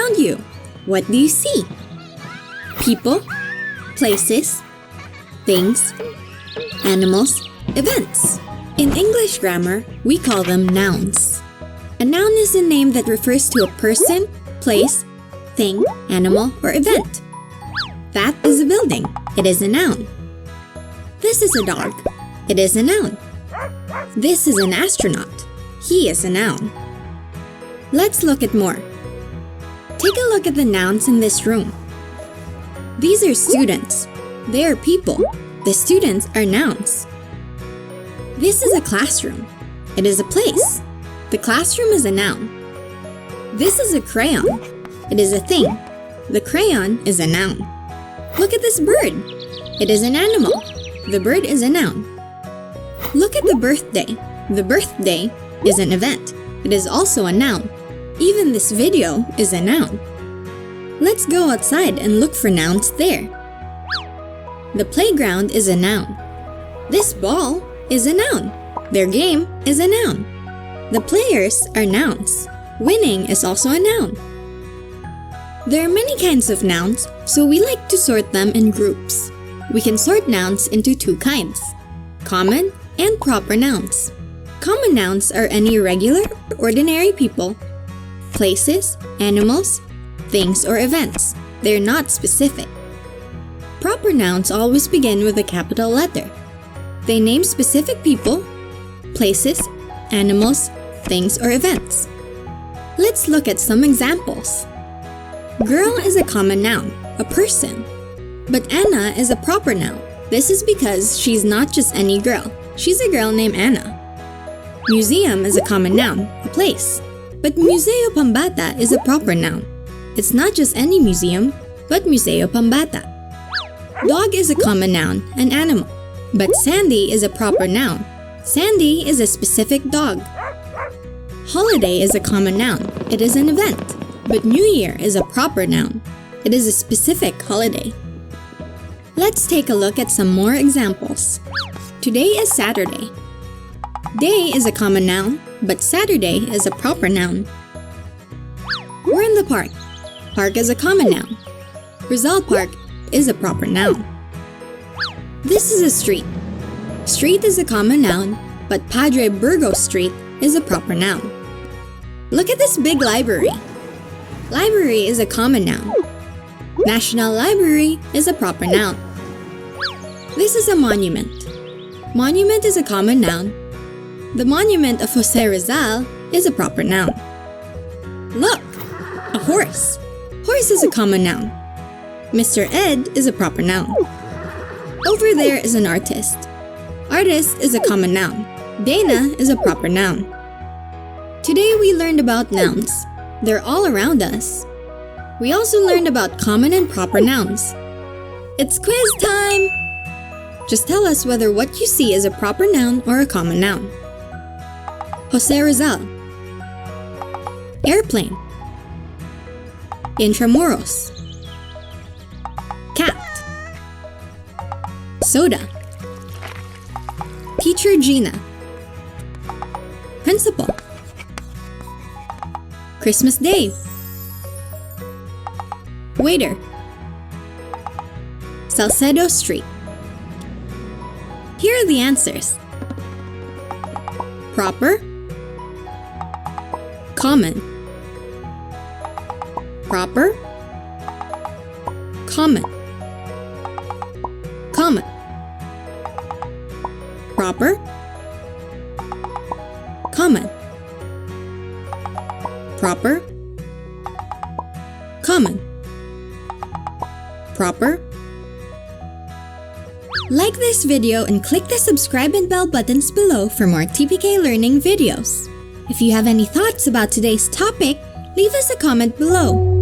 around you. What do you see? People, places, things, animals, events. In English grammar, we call them nouns. A noun is a name that refers to a person, place, thing, animal, or event. That is a building. It is a noun. This is a dog. It is a noun. This is an astronaut. He is a noun. Let's look at more. Take a look at the nouns in this room. These are students. They are people. The students are nouns. This is a classroom. It is a place. The classroom is a noun. This is a crayon. It is a thing. The crayon is a noun. Look at this bird. It is an animal. The bird is a noun. Look at the birthday. The birthday is an event. It is also a noun. Even this video is a noun. Let's go outside and look for nouns there. The playground is a noun. This ball is a noun. Their game is a noun. The players are nouns. Winning is also a noun. There are many kinds of nouns, so we like to sort them in groups. We can sort nouns into two kinds: common and proper nouns. Common nouns are any regular, ordinary people, places, animals, things, or events. They're not specific. Proper nouns always begin with a capital letter. They name specific people, places, animals, things, or events. Let's look at some examples. Girl is a common noun, a person. But Anna is a proper noun. This is because she's not just any girl. She's a girl named Anna. Museum is a common noun, a place. But Museo Pambata is a proper noun. It's not just any museum, but Museo Pambata. Dog is a common noun, an animal. But Sandy is a proper noun. Sandy is a specific dog. Holiday is a common noun. It is an event. But New Year is a proper noun. It is a specific holiday. Let's take a look at some more examples. Today is Saturday. Day is a common noun, but Saturday is a proper noun. We're in the park. Park is a common noun. Rizal Park is a proper noun. This is a street. Street is a common noun, but Padre Burgos Street is a proper noun. Look at this big library. Library is a common noun. National Library is a proper noun. This is a monument. Monument is a common noun. The monument of Jose Rizal is a proper noun. Look! A horse. Horse is a common noun. Mr. Ed is a proper noun. Over there is an artist. Artist is a common noun. Dana is a proper noun. Today we learned about nouns. They're all around us. We also learned about common and proper nouns. It's quiz time! Just tell us whether what you see is a proper noun or a common noun. Jose Rizal. Airplane. Intramuros. Cat. Soda. Teacher Gina. Principal. Christmas Day. Waiter. Salcedo Street. Here are the answers. Proper. Common. Proper. Common. Common. Proper. Common. Proper. Common. Proper. Like this video and click the subscribe and bell buttons below for more TPK Learning videos. If you have any thoughts about today's topic, leave us a comment below.